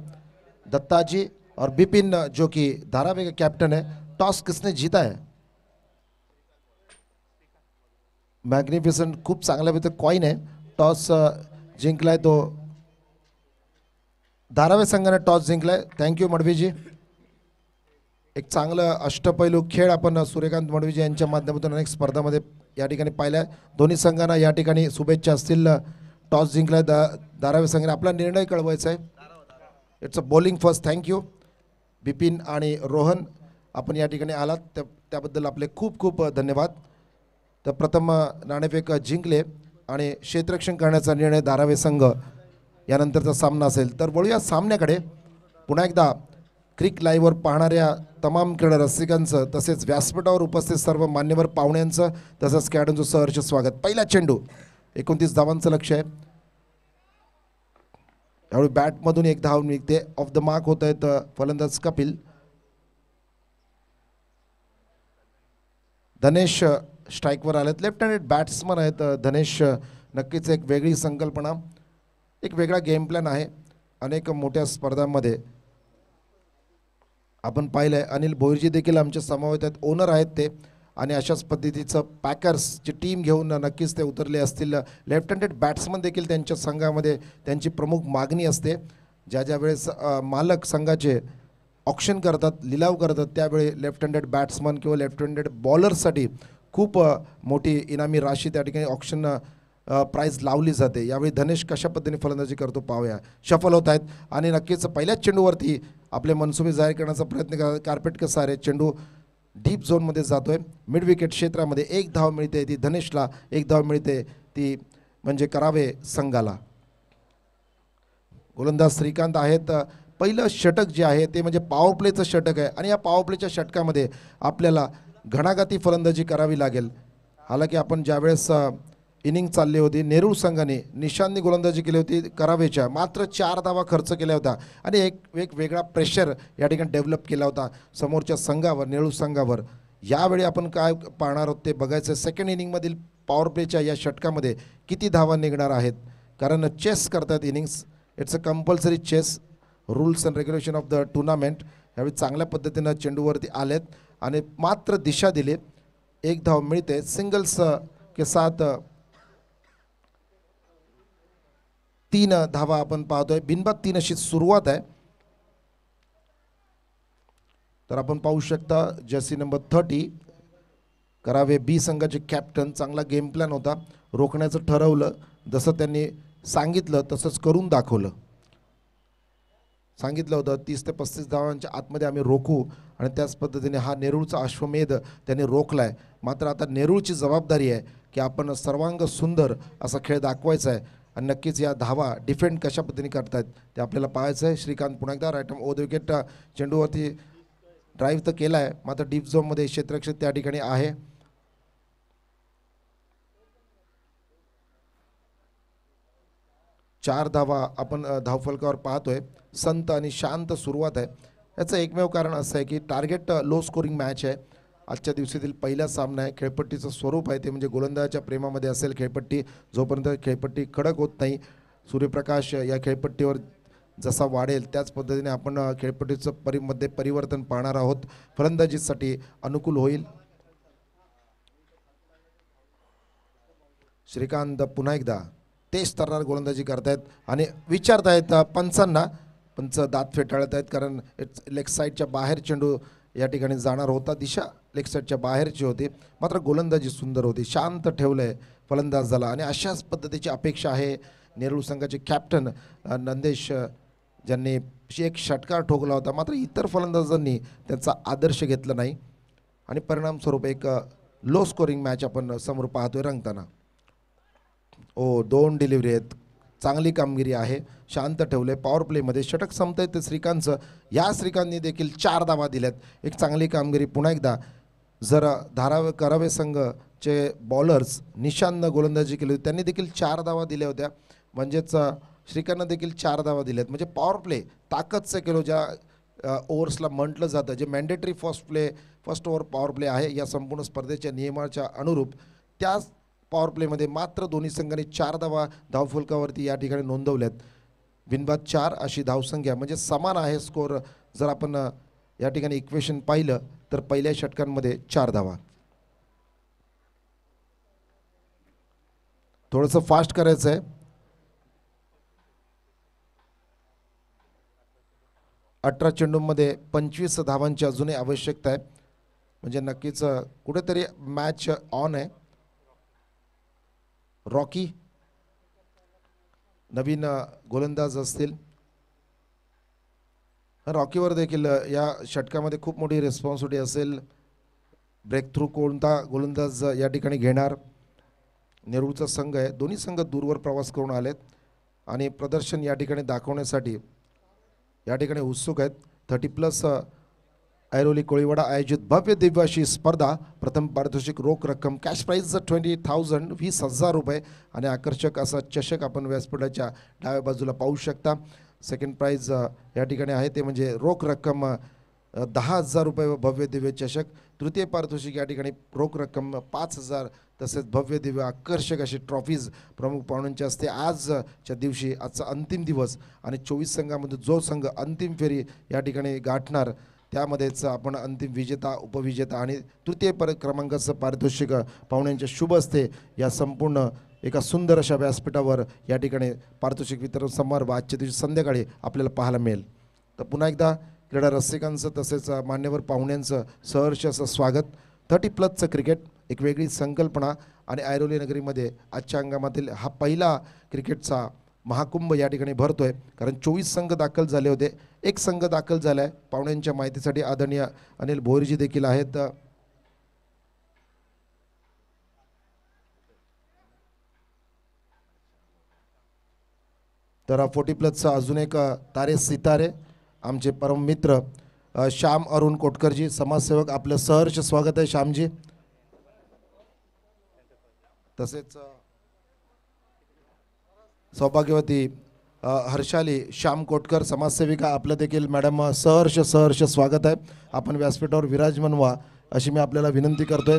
दत्ताजी और बिपिन जो कि धारावी के कैप्टन है. टॉस किसने जीता है? मॅग्निफिसंट खूप चांगल्या कॉइन आहे. टॉस जिंकलाय तो धारावी संघाने टॉस जिंकलाय. थँक्यू मडवीजी. एक चांगलं अष्टपैलू खेळ आपण सूर्यकांत मडवीजी यांच्या माध्यमातून अनेक स्पर्धामध्ये या ठिकाणी पाहिलाय. दोन्ही संघांना या ठिकाणी शुभेच्छा असतील. टॉस जिंकलाय धारावी संघाने. आपला निर्णय कळवायचा आहे. It's a bowling first. Thank you Bipin आणि रोहन, आपण या ठिकाणी आलात त्याबद्दल आपले खूप खूप धन्यवाद. तर प्रथम नाणेफेक जिंकले आणि क्षेत्ररक्षण करण्याचा निर्णय धारावी संघ यानंतरचा सामना असेल. तर वळूया सामन्याकडे. पुन्हा एकदा क्रिक लाईव्हवर पाहणाऱ्या तमाम क्रीडा रसिकांचं तसेच व्यासपीठावर उपस्थित सर्व मान्यवर पाहुण्यांचं तसंच खेळाडूंचं सहर्ष स्वागत. पहिला चेंडू 29 धावांचं लक्ष आहे. यावेळी बॅटमधून एक धाव निघते. ऑफ द मार्क होत आहेत फलंदाज कपिल. धनेश स्ट्राईकवर आलेत. लेफ्ट हँडेड बॅट्समन आहेत धनेश. नक्कीच एक वेगळी संकल्पना, एक वेगळा गेम प्लॅन आहे. अनेक मोठ्या स्पर्धांमध्ये आपण पाहिलं आहे. अनिल भोईरजी देखील आमच्या समवेत आहेत, ओनर आहेत ते, आणि अशाच पद्धतीचं पॅकर्सची टीम घेऊन नक्कीच ते उतरले असतील. लेफ्ट हँडेड बॅट्समन देखील त्यांच्या संघामध्ये त्यांची प्रमुख मागणी असते. ज्या वेळेस मालक संघाचे ऑक्शन करतात, लिलाव करतात, त्यावेळी लेफ्ट हँडेड बॅट्समन किंवा लेफ्ट हँडेड बॉलर्ससाठी खूप मोठी इनामी राशी त्या ठिकाणी ऑक्शन प्राईज लावली जाते. यावेळी धनेश कशा पद्धतीने फलंदाजी करतो पाहूया. शफल होत आहेत आणि नक्कीच पहिल्याच चेंडूवरती आपले मनसुबे जाहीर करण्याचा प्रयत्न कार्पेट कसा आहे. चेंडू डीप झोनमध्ये जातोय. मिड विकेट क्षेत्रामध्ये एक धाव मिळते, ती धनेशला. एक धाव मिळते, ती म्हणजे करावे संघाला. गोलंदाज श्रीकांत आहेत. पहिलं षटक जे आहे ते म्हणजे पॉवर प्लेचं षटक आहे आणि या पॉवर प्लेच्या षटकामध्ये आपल्याला घणाघाती फलंदाजी करावी लागेल. हालाकी आपण ज्यावेळेस इनिंग चालली होती, नेरूळ संघाने निशांनी गोलंदाजी केली होती करावेच्या, मात्र 4 धावा खर्च केल्या होत्या आणि एक वेगळा प्रेशर या ठिकाणी डेव्हलप केला होता समोरच्या संघावर, नेरूळ संघावर. यावेळी आपण काय पाहणार आहोत ते बघायचं. सेकंड इनिंगमधील पॉवर प्लेच्या या षटकामध्ये किती धावा निघणार आहेत, कारण चेस करतात innings. It's a compulsory chess, rules and regulation of the tournament. यावेळी चांगल्या पद्धतीनं चेंडूवरती आलेत आणि मात्र दिशा दिली. एक धाव मिळते. सिंगल्स के साथ 3 धावा आपण पाहतोय. बिनबाद 3 अशी सुरुवात आहे. तर आपण पाहू शकता जर्सी नंबर 30 करावे बी संघाचे कॅप्टन. चांगला गेम प्लॅन होता, रोखण्याचं ठरवलं, जसं त्यांनी सांगितलं तसंच करून दाखवलं. सांगितलं होतं 30 ते 35 धावांच्या आतमध्ये आम्ही रोखू आणि त्याच पद्धतीने हा नेरूळचा अश्वमेध त्यांनी रोखलाय. मात्र आता नेरूळची जबाबदारी आहे की आपण सर्वांग सुंदर असा खेळ दाखवायचा आहे आणि नक्कीच या धावा डिफेंड कशा पद्धतीने करतायत ते आपल्याला पाहायचं आहे. श्रीकांत पुन्हा एकदा राईट ओव्हर द विकेट. चेंडूवरती ड्राईव्ह तर केला आहे, मात्र डीप झोनमध्ये क्षेत्ररक्षक त्या ठिकाणी आहे. चार धावा आपण धावफलकावर पाहतोय. संत आणि शांत सुरुवात आहे. याचं एकमेव कारण असं आहे की टार्गेट लो स्कोरिंग मॅच आहे. आजच्या दिवसातील पहिला सामना आहे. खेळपट्टीचं स्वरूप आहे ते म्हणजे गोलंदाजाच्या प्रेमामध्ये असेल खेळपट्टी. जोपर्यंत खेळपट्टी कडक होत नाही, सूर्यप्रकाश या खेळपट्टीवर जसा वाढेल त्याच पद्धतीने आपण खेळपट्टीचं मध्ये परिवर्तन पाहणार आहोत. फलंदाजीसाठी अनुकूल होईल. श्रीकांत पुन्हा एकदा तेज तर्रार गोलंदाजी करतायत आणि विचारतायत पंचांना पंच दात फेटाळत आहेत, कारण लेग साईडच्या बाहेर चेंडू या ठिकाणी जाणार होता. दिशा लेग साईडच्या बाहेरची होती, मात्र गोलंदाजी सुंदर होती. शांत ठेवलंय फलंदाज झाला आणि अशाच पद्धतीची अपेक्षा आहे नेरूळ संघाचे कॅप्टन नंदेश ज्यांनी एक षटकार ठोकला होता, मात्र इतर फलंदाजांनी त्यांचा आदर्श घेतला नाही आणि परिणामस्वरूप एक लो स्कोरिंग मॅच आपण समोर पाहतोय रंगताना. 2 डिलिव्हरी आहेत, चांगली कामगिरी आहे. शांत ठेवले पॉवर प्लेमध्ये. षटक संपतंय ते श्रीकांतचं. या श्रीकांतने देखील 4 धावा दिल्यात. एक चांगली कामगिरी. पुन्हा एकदा जर करावे संघचे बॉलर्स निशांतनं गोलंदाजी केली होती, त्यांनी देखील 4 धावा दिल्या होत्या. म्हणजेच श्रीकांतनं देखील 4 धावा दिल्यात. म्हणजे पॉवर प्ले ताकदचं केलो ज्या ओव्हर्सला म्हटलं जातं, जे mandatory first over power play आहे या संपूर्ण स्पर्धेच्या नियमाच्या अनुरूप, त्याच पॉवर प्लेमध्ये मात्र दोन्ही संघांनी 4 धावा धावफलकावरती या ठिकाणी नोंदवल्यात. बिनबाद 4 अशी धावसंख्या, म्हणजे समान आहे स्कोर. जर आपण या ठिकाणी इक्वेशन पाहिलं तर पहिल्या षटकांमध्ये 4 धावा. थोडंसं फास्ट करायचं आहे. 18 चेंडूंमध्ये 25 धावांची अजूनही आवश्यकता आहे. म्हणजे नक्कीच कुठेतरी मॅच ऑन आहे. रॉकी नवीन गोलंदाज असतील. रॉकीवर देखील या षटकामध्ये खूप मोठी रिस्पॉन्सिबिलिटी असेल. ब्रेक थ्रू कोणता गोलंदाज या ठिकाणी घेणार. नेरूळचा संघ आहे. दोन्ही संघ दूरवर प्रवास करून आलेत आणि प्रदर्शन या ठिकाणी दाखवण्यासाठी या ठिकाणी उत्सुक आहेत. 30+ ऐरोली कोळीवाडा आयोजित भव्य दिव्य अशी स्पर्धा. प्रथम पारितोषिक रोख रक्कम कॅश प्राईज 20,000 20,000 रुपये आणि आकर्षक असा चषक आपण व्यासपीठाच्या डाव्या बाजूला पाहू शकता. सेकंड प्राईज या ठिकाणी आहे ते म्हणजे रोख रक्कम 10,000 रुपये व भव्य दिव्य चषक. तृतीय पारितोषिक या ठिकाणी रोख रक्कम 5,000 तसेच भव्य दिव्य आकर्षक अशी ट्रॉफीज प्रमुख पाहुण्यांच्या असते. आजच्या दिवशी आजचा अंतिम दिवस आणि 24 संघामध्ये जो संघ अंतिम फेरी या ठिकाणी गाठणार त्यामध्येच आपण अंतिम विजेता, उपविजेता आणि तृतीय क्रमांकाचं पारितोषिक पाहुण्यांच्या शुभ असते. या संपूर्ण एका सुंदर अशा व्यासपीठावर या ठिकाणी पारितोषिक वितरण समारंभ आजच्या दिवशी संध्याकाळी आपल्याला पाहायला मिळेल. तर पुन्हा एकदा क्रीडा रसिकांचं तसेच मान्यवर पाहुण्यांचं सहर्ष असं स्वागत. 30+ क्रिकेट एक वेगळी संकल्पना आणि ऐरोली नगरीमध्ये आजच्या हंगामातील हा पहिला क्रिकेटचा महाकुंभ या ठिकाणी भरतोय. कारण 24 संघ दाखल झाले होते. एक संघ दाखल झाला आहे. पाहुण्यांच्या माहितीसाठी आदरणीय अनिल भोईरजी देखील आहेत. तर 40+ अजून एक तारे सितारे आमचे परम मित्र श्याम अरुण कोटकरजी समाजसेवक, आपलं सहर्ष स्वागत आहे श्यामजी. तसेच सौभाग्यवती हर्षाली श्याम कोटकर समाजसेविका, आपलं देखील मॅडम सहर्ष स्वागत आहे. आपण व्यासपीठावर विराजमान व्हा अशी मी आपल्याला विनंती करतोय.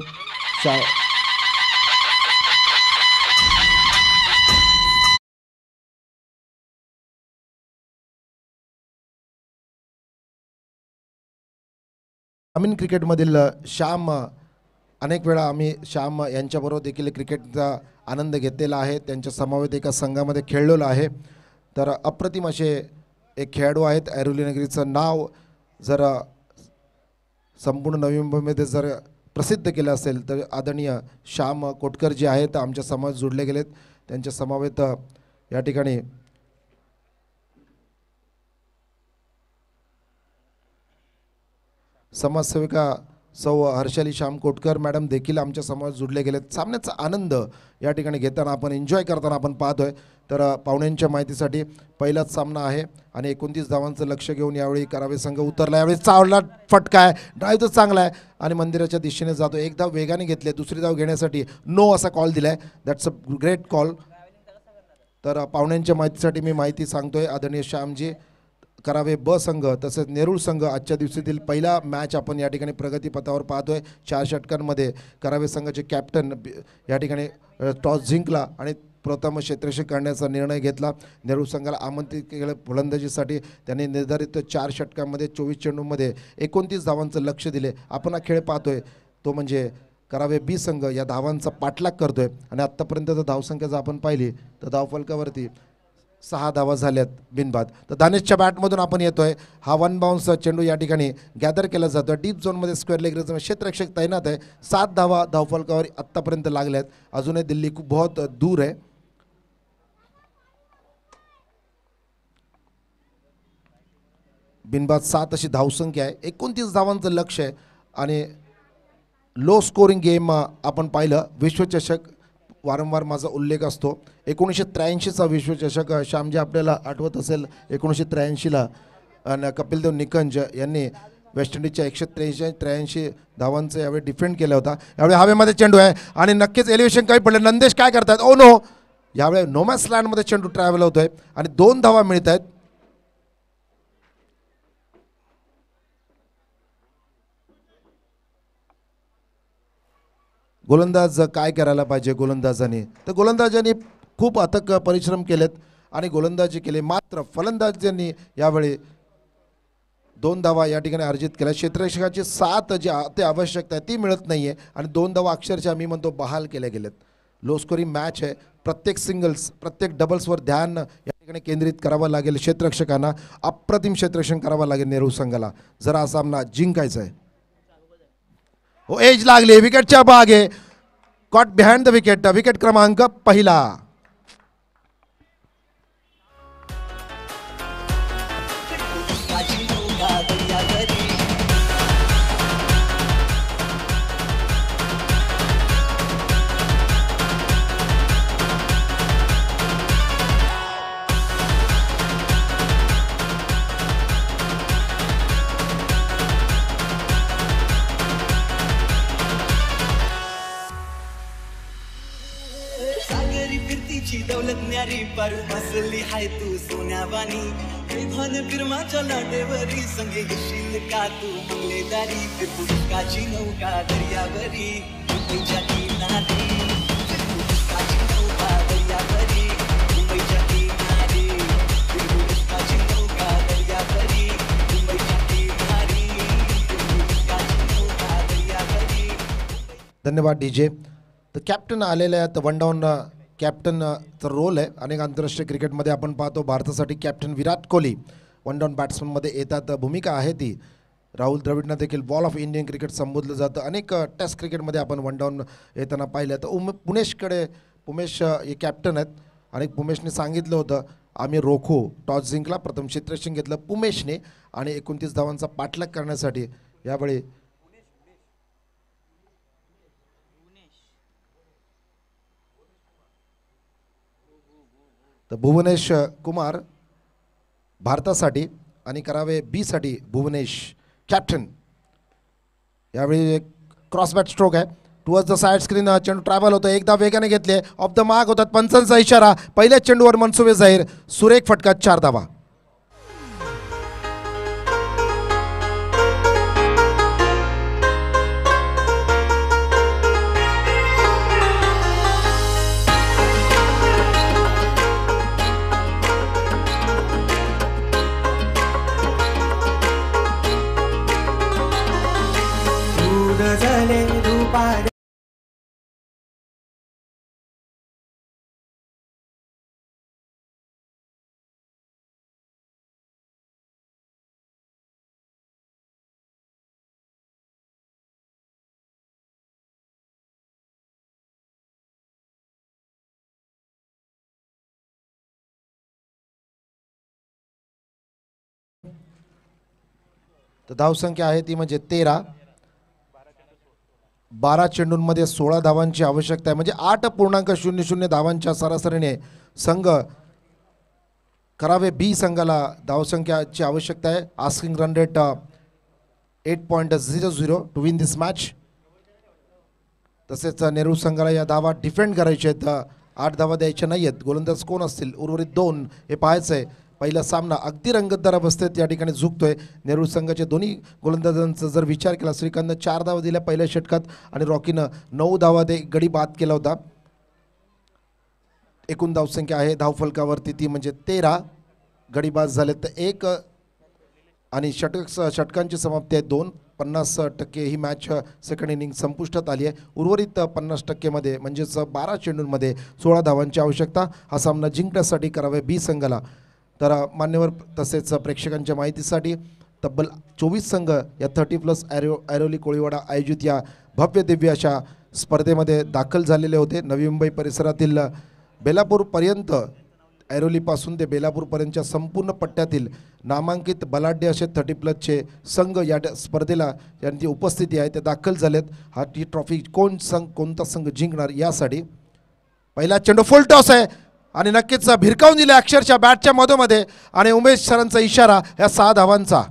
ग्रामीण क्रिकेटमधील श्याम, अनेक वेळा आम्ही श्याम यांच्याबरोबर देखील क्रिकेटचा आनंद घेतलेला आहे. त्यांच्या समवेत एका संघामध्ये खेळलेलो आहे. तर अप्रतिम असे एक खेळाडू आहेत. ऐरोली नगरीचं नाव जर संपूर्ण नवी मुंबईमध्ये जर प्रसिद्ध केलं असेल तर आदरणीय श्याम कोटकर जे आहेत आमच्या समाजात जोडले गेलेत. त्यांच्या समवेत या ठिकाणी समाजसेविका सौ हर्षाली श्याम कोटकर मॅडम देखील आमच्या समाजात जोडले गेलेत. सामन्याचा आनंद या ठिकाणी घेताना आपण एन्जॉय करताना आपण पाहतोय. तर पाहुण्यांच्या माहितीसाठी पहिलाच सामना आहे आणि 29 धावांचं लक्ष घेऊन यावेळी करावे संघ उतरला. यावेळी चावला फटका आहे. ड्राईव्ह तर चांगला आहे आणि मंदिराच्या दिशेने जातो. एक धाव वेगाने घेतले, दुसरी धाव घेण्यासाठी नो असा कॉल दिला आहे. That's a great call. तर पाहुण्यांच्या माहितीसाठी मी माहिती सांगतोय. आदरणीय श्यामजी, करावे ब संघ तसेच नेरूळ संघ आजच्या दिवसातील पहिला मॅच आपण या ठिकाणी प्रगतीपथावर पाहतोय. 4 षटकांमध्ये करावे संघाचे कॅप्टन या ठिकाणी टॉस जिंकला आणि प्रथम क्षेत्ररक्षक करण्याचा निर्णय घेतला. नेरूळ संघाला आमंत्रित केलं फलंदाजीसाठी. त्यांनी निर्धारित 4 षटकांमध्ये 24 चेंडूंमध्ये 29 धावांचं लक्ष दिले. आपण हा खेळ पाहतोय तो म्हणजे करावे बी संघ या धावांचा पाठलाग करतोय आणि आत्तापर्यंत जर धावसंख्या जर आपण पाहिली तर धावफलकावरती 6 धावा झाल्यात बिनबाद. तर दानेशच्या बॅटमधून आपण येतोय. हा 1 बाउन्स चेंडू या ठिकाणी गॅदर केला जातो. डीप झोनमध्ये स्क्वेअर लेग रेसमध्ये क्षेत्ररक्षक तैनात आहे. 7 धावा धावफलकावर आत्तापर्यंत लागल्यात. अजूनही दिल्ली खूप बहुत दूर आहे. बिनबाद 7 अशी धावसंख्या आहे. 29 धावांचं लक्ष आहे आणि लो स्कोरिंग गेम आपण पाहिलं. विश्वचषक वारंवार माझा उल्लेख असतो. 1983चा विश्वचषक श्यामजी आपल्याला आठवत असेल. 1983ला कपिलदेव निकंज यांनी वेस्ट इंडिजच्या 183 धावांचं यावेळी डिफेंड केला होता. यावेळी हवेमध्ये चेंडू आहे आणि नक्कीच एलिव्हेशन काही पडलं. नंदेश काय करतात? ओ नो, यावेळी नोमॅस लँडमध्ये चेंडू ट्रॅव्हल होतोय आणि 2 धावा मिळत आहेत. गोलंदाज काय करायला पाहिजे गोलंदाजांनी? तर गोलंदाजांनी खूप अथक परिश्रम केलेत आणि गोलंदाजी केले. मात्र फलंदाजांनी यावेळी 2 धावा या ठिकाणी अर्जित केल्या. क्षेत्ररक्षकाची 7 जी ते आवश्यकता आहे ती मिळत नाही आहे आणि 2 धावा अक्षरशः मी म्हणतो बहाल केल्या गेलेत. लो स्कोरिंग मॅच आहे. प्रत्येक सिंगल्स प्रत्येक डबल्सवर ध्यान या ठिकाणी केंद्रित करावं लागेल. क्षेत्ररक्षकांना अप्रतिम क्षेत्ररक्षण करावं लागेल नेहरू संघाला जर हा सामना जिंकायचा आहे. हो, एज लागली. विकेटच्या मागे caught behind the wicket. Wicket क्रमांक पहिला. दौलत न्यारी पर बसली हाय तू सोन्यावानी. भान फिरमाच्या लाटेवरी संगे येशील का तू मंगलेदारी. पुष्काची नौका दर्यावरी मुंबईच्या किनारी. पुष्काची नौका दर्यावरी मुंबईच्या किनारी. पुष्काची नौका दर्यावरी मुंबईच्या किनारी. पुष्काची नौका दर्यावरी. धन्यवाद डीजे. तर कॅप्टन आलेले आहेत. वन डाऊन कॅप्टनचा रोल आहे. अनेक आंतरराष्ट्रीय क्रिकेटमध्ये आपण पाहतो भारतासाठी captain Virat Kohli one down बॅट्समनमध्ये येतात. भूमिका आहे ती. राहुल द्रविडनं देखील बॉल ऑफ इंडियन क्रिकेट संबोधलं जातं. अनेक टेस्ट क्रिकेटमध्ये आपण वन डाऊन येताना पाहिलं. तर पुमेश हे कॅप्टन आहेत आणि पुमेशने सांगितलं होतं आम्ही रोखू. टॉस जिंकला, प्रथम क्षेत्ररक्षण घेतलं पुमेशने आणि 29 धावांचा पाठलाग करण्यासाठी यावेळी तर भुवनेश कुमार भारतासाठी आणि करावे बीसाठी भुवनेश कॅप्टन. यावेळी एक क्रॉसबॅट स्ट्रोक आहे. टुवर्ड्स द साईड स्क्रीन चेंडू ट्रॅव्हल होतो. एकदा वेगाने घेतले. ऑफ द मार्क होतात. पंचांचा इशारा. पहिल्या चेंडूवर मनसुबे जाहीर. सुरेख फटका. 4 धावा. तर धावसंख्या आहे ती म्हणजे 13. 12 चेंडूंमध्ये 16 धावांची आवश्यकता आहे. म्हणजे 8.00 धावांच्या सरासरीने संघ करावे बी संघाला धावसंख्याची आवश्यकता आहे. Asking run rate 8.00 to win this match. तसेच नेहरू संघाला या धावा डिफेंड करायचे आहेत. 8 धावा द्यायच्या नाही आहेत. गोलंदाज कोण असतील उर्वरित 2 हे पाहायचं आहे. पहिला सामना अगदी रंगतदार अवस्थेत या ठिकाणी झुकतोय. नेहरू संघाचे दोन्ही गोलंदाजांचा जर विचार केला, श्रीकांतनं 4 धावा दिल्या पहिल्या षटकात आणि रॉकीनं 9 धावा दे गडी बाद केला होता. एकूण धावसंख्या आहे धावफलकावरती ती म्हणजे 13. गडी बाद झाले तर 1 आणि षटकांची समाप्ती आहे 2. 50% ही मॅच सेकंड इनिंग संपुष्टात आली आहे. उर्वरित 50%मध्ये म्हणजेच 12 चेंडूंमध्ये 16 धावांची आवश्यकता. हा सामना जिंकण्यासाठी करावे बी संघाला. तर मान्यवर तसेच प्रेक्षकांच्या माहितीसाठी तब्बल 24 संघ या 30+ ऐरोली कोळीवाडा आयोजित या भव्य दिव्य अशा स्पर्धेमध्ये दाखल झालेले होते. नवी मुंबई परिसरातील बेलापूरपर्यंत, ऐरोलीपासून ते बेलापूरपर्यंतच्या संपूर्ण पट्ट्यातील नामांकित बलाढ्य असे 30+ संघ या स्पर्धेला यांची उपस्थिती आहे ते दाखल झालेत. हा टी ट्रॉफी कोणता संघ जिंकणार यासाठी पहिला चेंडू फुल टॉस आहे आणि नक्कीच भिरकावून दिले अक्षरशः बॅटच्या मधोमध्ये आणि उमेश सरांचा इशारा या 6 धावांचा.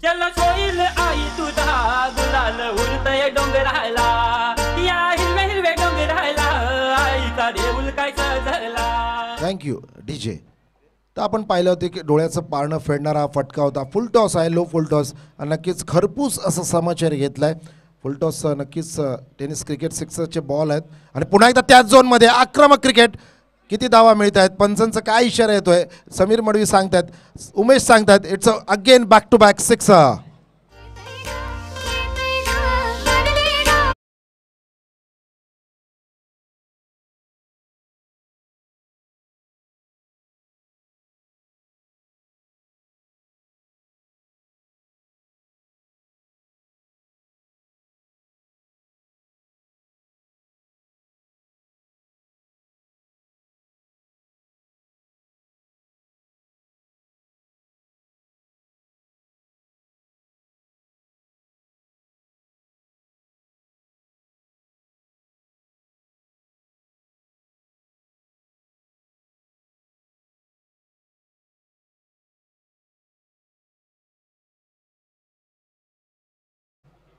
जलच होईल आई तुझा गुलाल उडतय डोंगराला, या हिरवे हिरवे डोंगराला आईचा देऊल काय सजला. Thank you DJ. तर आपण पाहिलं होतं की डोळ्याचं पारणं फेडणारा हा फटका होता. फुल टॉस आहे, लो फुल टॉस आणि नक्कीच खरपूस असं समाचार घेतला आहे. फुल टॉस नक्कीच टेनिस क्रिकेट 6चे बॉल आहेत आणि पुन्हा एकदा त्याच झोनमध्ये आक्रमक क्रिकेट. किती धावा मिळत आहेत, पंचांचा काय इशारा येतोय, समीर मडवी सांगतात, उमेश सांगतात it's again back to back 6.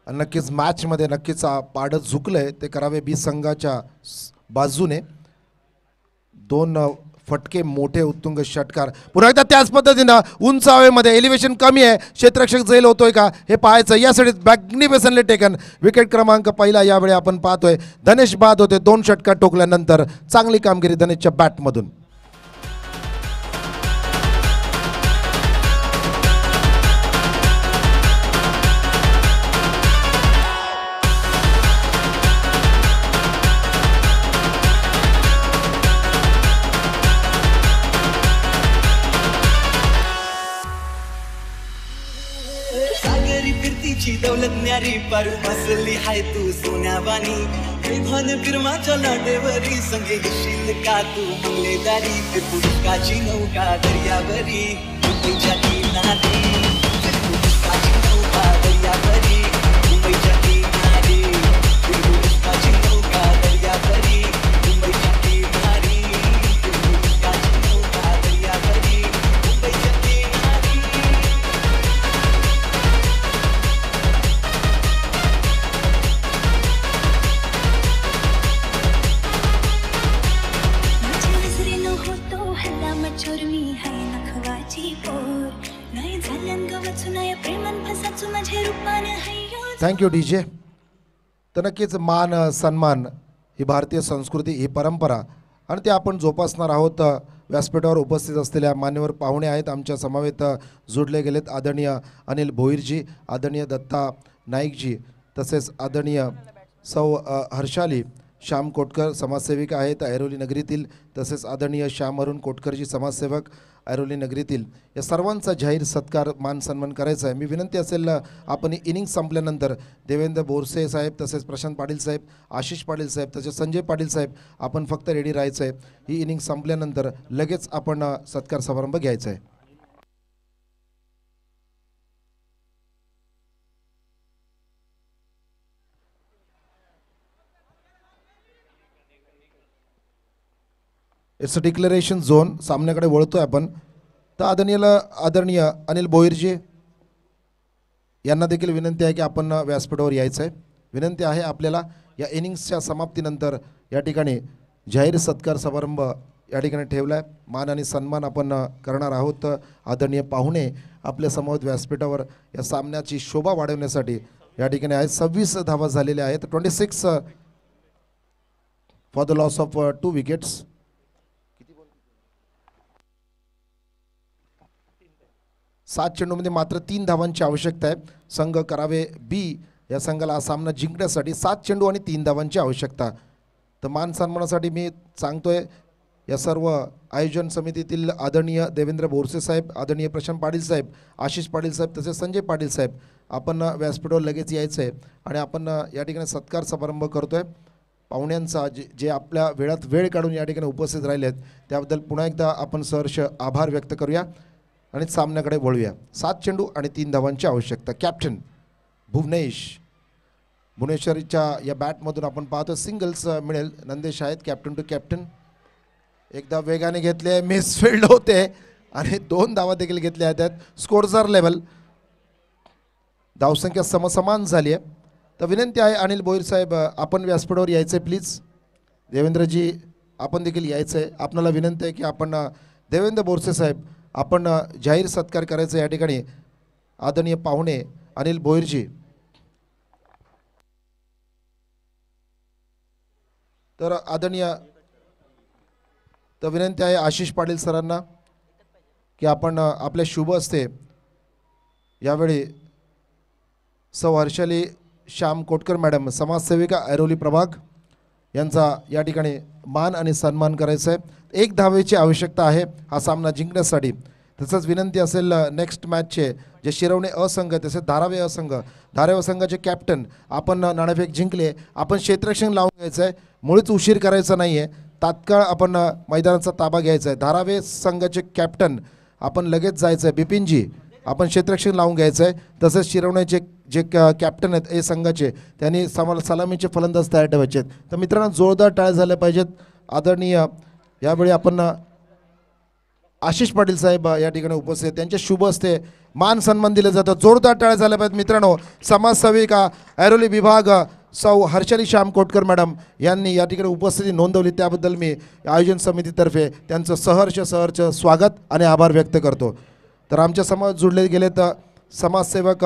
नक्कीच मॅचमध्ये नक्कीच पाडत झुकलंय ते करावे बी संघाच्या बाजूने. 2 फटके मोठे उत्तुंग षटकार. पुन्हा एकदा त्याच पद्धतीनं उंच हवेमध्ये एलिव्हेशन कमी आहे, क्षेत्ररक्षक झैल होतोय का हे पाहायचं. यासाठी मॅग्निफिसंटली टेकन विकेट क्रमांक पहिला यावेळी आपण पाहतोय. धनेश बाद होते 2 षटकार टोकल्यानंतर. चांगली कामगिरी धनेशच्या बॅटमधून. सागरी फिरतीची दौलत न्यारी पारू बसली हाय तू सोन्यावानी. विभान फिरमाच्या लाटेवरी संगे येशील का तू मंगलेदारी. पुष्काची नौका दर्यावरी मुंबईच्या किनारी. पुष्काची नौका दर्यावरी मुंबईच्या किनारी. पुष्काची नौका दर्यावरी मुंबईच्या किनारी. पुष्काची नौका दर्यावरी मुंबईच्या किनारी. Thank you DJ. तर नक्कीच मान सन्मान ही भारतीय संस्कृती, ही परंपरा आणि ते आपण जोपासणार आहोत. व्यासपीठावर उपस्थित असलेल्या मान्यवर पाहुणे आहेत आमच्या समवेत जोडले गेलेत. आदरणीय अनिल भोईरजी, आदरणीय दत्ता नाईकजी, तसेच आदरणीय सौ हर्षाली श्याम कोटकर समाजसेविका आहेत ऐरोली नगरीतील. तसेच आदरणीय श्याम अरुण कोटकरजी समाजसेवक ऐरोली नगरीतील. या सर्वांचा जाहीर सत्कार मान सन्मान करायचा आहे. मी विनंती असेल आपण इनिंग संपल्यानंतर देवेंद्र बोरसे साहेब, तसेच प्रशांत पाटील साहेब, आशिष पाटील साहेब, तसेच संजय पाटील साहेब आपण फक्त रेडी राहायचं आहे. ही इनिंग संपल्यानंतर लगेच आपण सत्कार समारंभ घ्यायचा आहे. It's a declaration zone. सामन्याकडे वळतोय आपण. तर आदरणीय अनिल भोईरजी यांना देखील विनंती आहे की आपण व्यासपीठावर यायचं आहे. विनंती आहे आपल्याला या इनिंग्सच्या समाप्तीनंतर या ठिकाणी जाहीर सत्कार समारंभ या ठिकाणी ठेवला आहे. मान आणि सन्मान आपण करणार आहोत. आदरणीय पाहुणे आपल्या समोर व्यासपीठावर या सामन्याची शोभा वाढवण्यासाठी या ठिकाणी आहेत. 26 धावा झालेल्या आहेत. 26 for the loss of 2 wickets. 7 चेंडूमध्ये मात्र 3 धावांची आवश्यकता आहे. संघ करावे बी या संघाला हा सामना जिंकण्यासाठी 7 चेंडू आणि 3 धावांची आवश्यकता. तर मान सन्मानासाठी मी सांगतोय या सर्व आयोजन समितीतील आदरणीय देवेंद्र बोरसे साहेब, आदरणीय प्रशांत पाटील साहेब, आशिष पाटील साहेब तसेच संजय पाटील साहेब, आपण व्यासपीठावर लगेच यायचं आहे आणि आपण या ठिकाणी सत्कार समारंभ करतोय पाहुण्यांचा. जे आपल्या वेळात वेळ काढून या ठिकाणी उपस्थित राहिले आहेत त्याबद्दल पुन्हा एकदा आपण सहर्ष आभार व्यक्त करूया आणि सामन्याकडे वळूया. 7 चेंडू आणि 3 धावांची आवश्यकता. कॅप्टन भुवनेश्वरीच्या या बॅटमधून आपण पाहतो सिंगल्स मिळेल. नंदेश आहेत कॅप्टन टू कॅप्टन. एकदा वेगाने घेतले, मिसफिल्ड होते आणि 2 धावा देखील घेतल्या आहेत. स्कोरजार लेवल धावसंख्या समसमान झाली आहे. तर विनंती आहे अनिल भोईर साहेब आपण व्यासपीठावर यायचं आहे प्लीज. देवेंद्रजी आपण देखील यायचं आहे. आपणाला विनंती आहे की आपण देवेंद्र बोरसे साहेब आपण जाहीर सत्कार करायचा या ठिकाणी. आदरणीय पाहुणे अनिल भोईरजी. तर आदरणीय तर विनंती आहे आशिष पाटील सरांना की आपण आपल्या शुभ हस्ते यावेळी सौ हर्षाली श्याम कोटकर मॅडम समाजसेविका ऐरोली प्रभाग यांचा या ठिकाणी मान आणि सन्मान करायचा आहे. 1 धावेची आवश्यकता आहे हा सामना जिंकण्यासाठी. तसंच विनंती असेल नेक्स्ट मॅचचे जे शिरवणे असंघ तसेच धारावे असंघ, धारावे संघाचे कॅप्टन आपण नाणेफेक जिंकले, आपण क्षेत्ररक्षण लावून घ्यायचं आहे. मुळीच उशीर करायचा नाही आहे. तात्काळ आपण मैदानाचा ताबा घ्यायचा आहे. धारावे संघाचे कॅप्टन आपण लगेच जायचं आहे. बिपिनजी आपण क्षेत्ररक्षण लावून घ्यायचं आहे. तसेच शिरवण्याचे जे कॅप्टन आहेत ए संघाचे त्यांनी सलामीचे फलंदाज तयार ठेवायचे आहेत. तर मित्रांनो जोरदार टाळ्या झाल्या पाहिजेत. आदरणीय यावेळी आपण आशिष पाटील साहेब या ठिकाणी उपस्थित, त्यांच्या शुभ हस्ते मान सन्मान दिले जातं. जोरदार टाळ्या झाल्या पाहिजेत मित्रांनो. समाजसेविका ऐरोली विभाग सौ हर्षाली श्याम कोटकर मॅडम यांनी या ठिकाणी उपस्थिती नोंदवली त्याबद्दल मी आयोजन समितीतर्फे त्यांचं सहर्ष स्वागत आणि आभार व्यक्त करतो. तर आमच्या समाज जुडले गेले तर समाजसेवक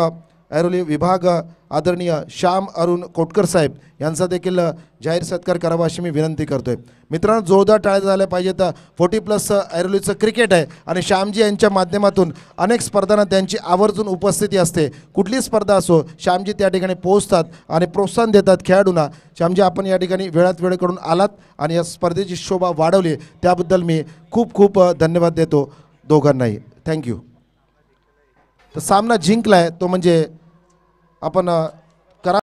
ऐरोली विभाग आदरणीय श्याम अरुण कोटकर साहेब यांचा देखील जाहीर सत्कार करावा अशी मी विनंती करतोय. मित्रांनो जोरदार टाळ्या झाल्या पाहिजेत. 40+ ऐरोलीचं क्रिकेट आहे आणि श्यामजी यांच्या माध्यमातून अनेक स्पर्धांना त्यांची आवर्जून उपस्थिती असते. कुठली स्पर्धा असो श्यामजी त्या ठिकाणी पोहोचतात आणि प्रोत्साहन देतात खेळाडूंना. श्यामजी आपण या ठिकाणी वेळात वेळ करून आलात आणि या स्पर्धेची शोभा वाढवली त्याबद्दल मी खूप खूप धन्यवाद देतो दोघांनाही. थँक्यू. तर सामना जिंकला आहे तो म्हणजे आपण